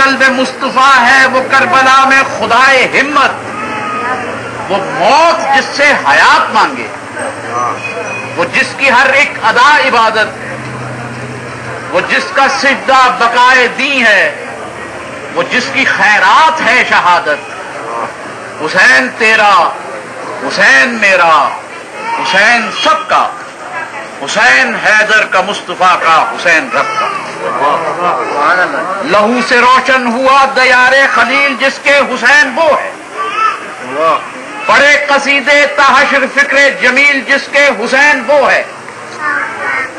قلب مصطفیٰ ہے وہ کربلا میں خدائے ہمت، وہ موت جس سے حیات مانگے، وہ جس کی ہر ایک ادا عبادت، وہ جس کا سجدہ بقائے دین ہے، وہ جس کی خیرات ہے شہادت۔ حسین تیرا، حسین میرا، حسین سب کا، حسین حیدر کا، مصطفیٰ کا، حسین رب کا۔ لہو سے روشن ہوا دیار خلیل جس کے حسین وہ ہے، پڑھے قصیدے تحشر فکر جمیل جس کے حسین وہ ہے،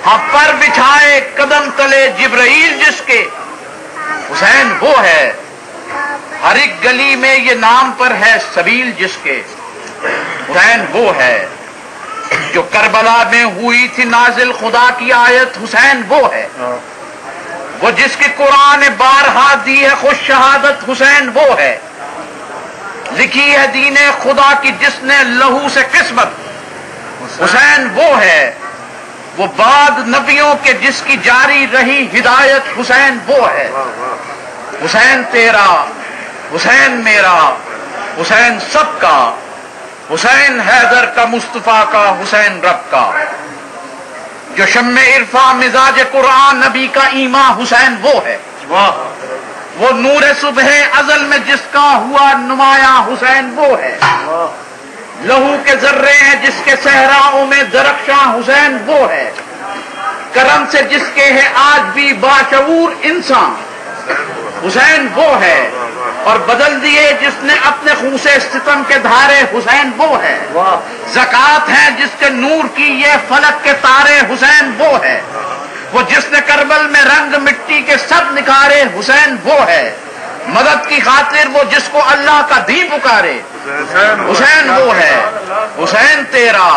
ہم پر بچھائے قدم تلے جبرائیل جس کے حسین وہ ہے، ہر ایک گلی میں یہ نام پر ہے سبیل جس کے حسین وہ ہے، جو کربلا میں ہوئی تھی نازل خدا کی آیت حسین وہ ہے، وہ جس کی قرآن بارہا دی ہے خوش شہادت حسین وہ ہے، لکھی ہے دین خدا کی جس نے لہو سے قسمت حسین وہ ہے، وہ بعد نبیوں کے جس کی جاری رہی ہدایت حسین وہ ہے۔ حسین تیرا، حسین میرا، حسین سب کا، حسین حیدر کا، مصطفیٰ کا، حسین رب کا۔ جو شمع عرفاں مزاج قرآن نبی کا ایماں حسین وہ ہے، وہ نور صبح ازل میں جس کا ہوا نمایاں حسین وہ ہے، لہو کے ذرے ہیں جس کے صحراؤں میں درخشاں حسین وہ ہے، کرم سے جس کے ہے آج بھی باشعور انسان حسین وہ ہے، اور بدل دیے جس نے اپنے خون سے ستم کے دھارے حسین وہ ہے، زکات ہے جس کے نور کی یہ فلک کے تارے حسین وہ ہے، وہ جس نے کربل میں رنگ مٹی کے سب نکارے حسین وہ ہے، مدد کی خاطر وہ جس کو اللہ کا دین پکارے حسین وہ ہے۔ حسین تیرا،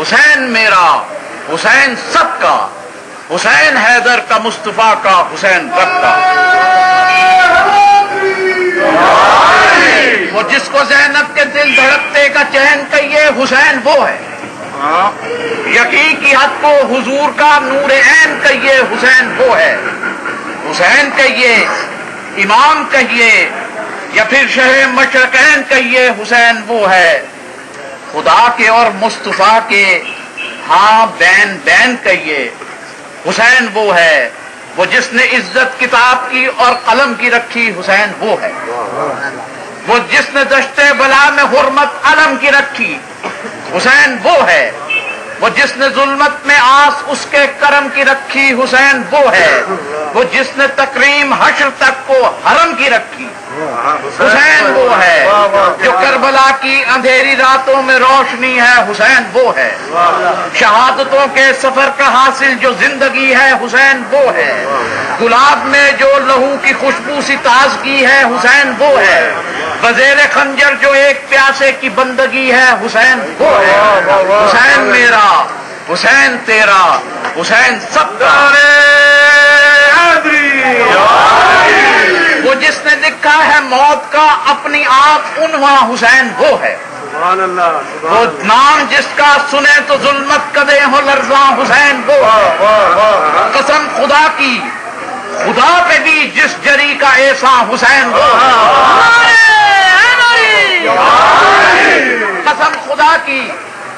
حسین میرا، حسین سب کا، حسین حیدر کا، مصطفیٰ کا، حسین رب کا۔ وہ جس کو زینب کے دل دھڑکتے کا چین کہیے حسین وہ ہے، یقین کی حد کو حضور کا نور عین کہیے حسین وہ ہے، حسین کہیے، امام کہیے، یا پھر شہ مشرقین کہیے حسین وہ ہے، خدا کے اور مصطفیٰ کے ہاں بین بین کہیے حسین وہ ہے، وہ جس نے عزت کتاب کی اور قلم کی رکھی حسین وہ ہے، وہ جس نے دشت بلا میں حرمت علم کی رکھی حسین وہ ہے، وہ جس نے ظلمت میں آس اس کے کرم کی رکھی حسین وہ ہے، وہ جس نے تکریم حشر تک کو حرم کی رکھی حسین وہ ہے، جو کربلا کی اندھیری راتوں میں روشنی ہے حسین وہ ہے، شہادتوں کے سفر کا حاصل جو زندگی ہے حسین وہ ہے، گلاب میں جو لہو کی خوشبو سی تازگی ہے حسین وہ ہے، بزیر خنجر جو ایک پیاسے کی بندگی ہے حسین وہ ہے۔ حسین میرا، حسین تیرا، حسین سب کا، وہ جس نے لکھا ہے موت کا اپنی آپ عنواں حسین وہ ہے، وہ نام جس کا سنے تو ظلمت کدے ہو لرزاں حسین وہ ہے، قسم خدا کی، خدا پہ بھی جس جری کا ایسا حسین وہ ہے، قسم خدا کی،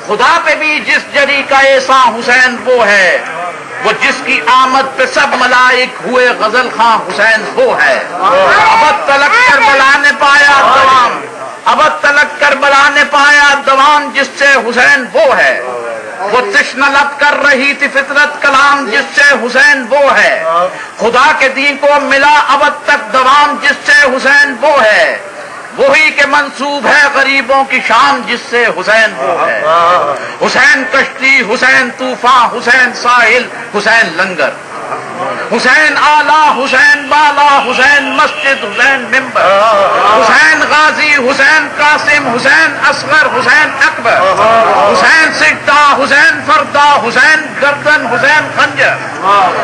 خدا پہ بھی جس جری کا ایسا حسین وہ ہے، وہ جس کی آمد پہ سب ملائک ہوئے غزل خواں حسین وہ ہے، ابد تلک کربلا نے پایا دوام، ابد تلک کربلا نے پایا دوام جس سے حسین وہ ہے، وہ تشنہ لب کر رہی تھی فطرت کلام جس سے حسین وہ ہے، خدا کے دین کو ملا ابد تک دوام جس سے حسین وہ ہے، وہی کے منسوب ہے غریبوں کی شان جس سے حسین وہ ہے، حسین کشتی، حسین طوفان، حسین ساحل، حسین لنگر، حسین آلہ، حسین بالا، حسین مسجد، حسین ممبر، حسین غازی، حسین قاسم، حسین اصغر، حسین اکبر، حسین سجدہ، حسین فردا، حسین گردن، حسین خنجر،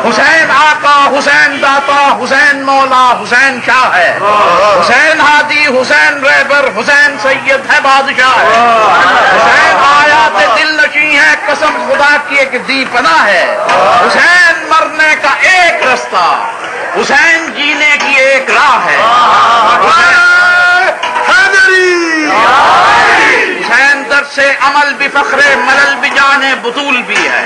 حسین آقا، حسین داتا، حسین مولا، حسین شاہ ہے، حسین ہادی، حسین رہبر، حسین سید ہے بادشاہ ہے، حسین آیات دل نشیں ہے قسم خدا کی ایک دی پناہ ہے، حسین مرنے کا ایک رستہ، حسین جینے کی ایک راہ ہے، عمل بھی فخر ملل بھی جان بطول بھی ہے.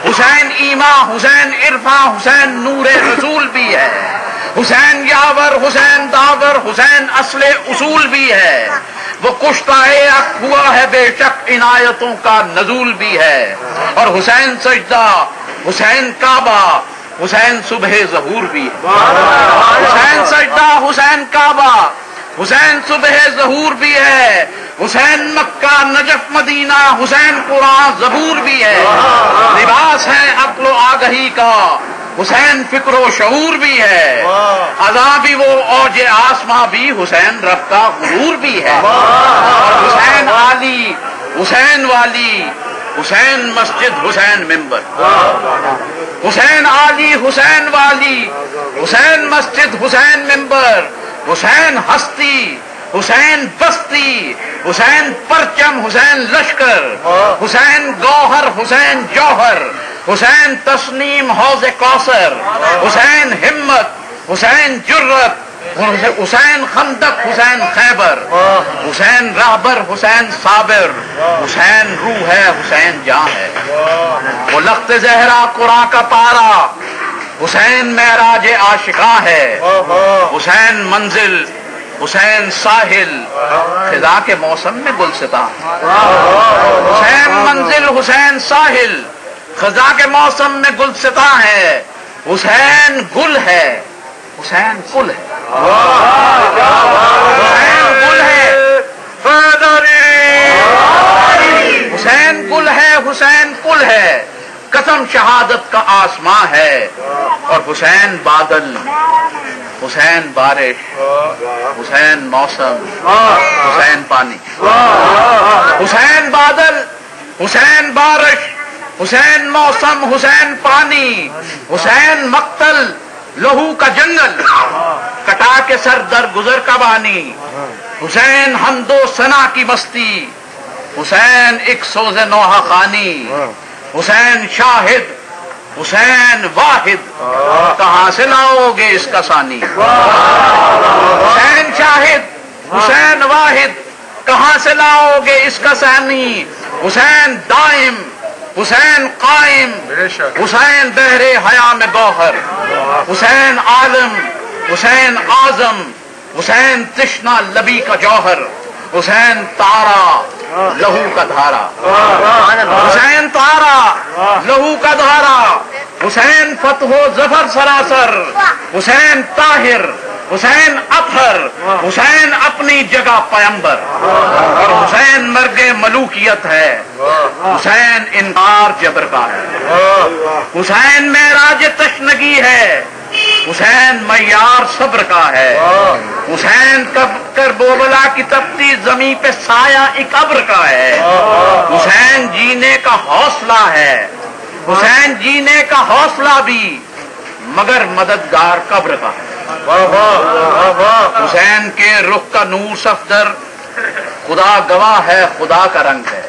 حسین ایما، حسین عرفا، حسین نور رسول بھی ہے. حسین یاور، حسین داور، حسین اصل اصول بھی ہے. وہ کشتہ حق ہوا ہے بے شک عنایتوں کا نزول بھی ہے. اور حسین سجدہ، حسین کعبہ، حسین صبح ظہور بھی ہے. حسین سجدہ، حسین کعبہ، حسین صبح ظہور بھی ہے. حسین مکہ نجف مدینہ، حسین قرآن زبور بھی ہے. لباس ہے عقل و آگہی کا، حسین فکر و شعور بھی ہے. اذا بھی وہ اوج آسماں بھی، حسین رب کا غرور بھی ہے. حسین علی، حسین والی، حسین مسجد، حسین ممبر. حسین علی، حسین والی، حسین مسجد، حسین ممبر. حسین ہستی، حسین بستی، حسین پرچم، حسین لشکر. حسین گوہر، حسین جوہر. حسین تسنیم حوض کوثر. حسین ہمت، حسین جرت. حسین خندق، حسین خیبر. حسین رہبر، حسین صابر. حسین روح ہے، حسین جاں ہے. وہ لخت زہرا قرآن کا پارا، حسین معراج عاشقاں ہے. حسین منزل، حسین ساحل، خزاں کے موسم میں گلستاں. حسین منزل، حسین ساحل، خزاں کے موسم میں گلستاں ہے. حسین گل ہے، حسین کل ہے. حسین گل ہے، حسین گل ہے، حسین کل ہے. قسم شہادت کا آسماں ہے. اور حسین بادل، حسین بارش، حسین موسم، حسین پانی. حسین بادل، حسین بارش، حسین موسم، حسین پانی. حسین مقتل، لہو کا جنگل، کٹا کے سر در گزر کا بانی. حسین حمد و ثنا کی بستی، حسین ایک سوز نوحہ خانی. حسین شاہد، حسین واحد، کہاں سے لاؤ گے اس کا ثانی. حسین شاہد، حسین واحد، کہاں سے لاؤ گے اس کا ثانی. حسین دائم، حسین قائم، حسین بحر حیا میں گوہر. حسین عالم، حسین اعظم، حسین تشنا لبی کا جوہر. حسین تارا، لہو کا دھارا. حسین تارا، لہو کا دھارا. حسین فتح و ظفر سراسر. حسین طاہر، حسین اطہر. حسین اپنی جگہ پیمبر. اور حسین مرگ ملوکیت ہے، حسین انکار جبر کا ہے. حسین معراج تشنگی ہے، حسین معیار صبر کا ہے. حسین کربلا کی تپتی زمین پہ سایہ ایک ابر کا ہے. حسین جینے کا حوصلہ ہے، حسین جینے کا حوصلہ بھی، مگر مددگار قبر کا ہے. حسین کے رخ کا نور صفدر، خدا گواہ ہے خدا کا رنگ ہے.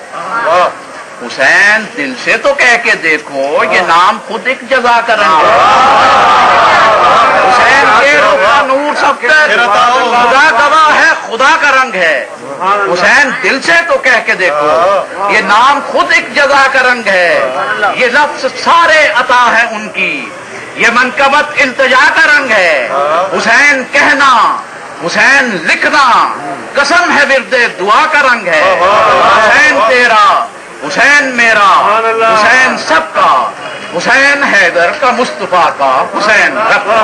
حسین دل سے تو کہہ کے دیکھو، یہ نام خود ایک جزا کا رنگ ہے. حسین کے رخ کا نور صفدر، خدا گواہ ہے خدا کا رنگ ہے. حسین دل سے تو کہہ کے دیکھو، یہ نام خود ایک جزا کا رنگ ہے. یہ لفظ سارے عطا ہے ان کی، یہ منقبت التجا کا رنگ ہے. حسین کہنا، حسین لکھنا، قسم ہے ورد دعا کا رنگ ہے. حسین تیرا، حسین میرا، حسین سب کا، حسین حیدر کا، مصطفیٰ کا، حسین رب کا.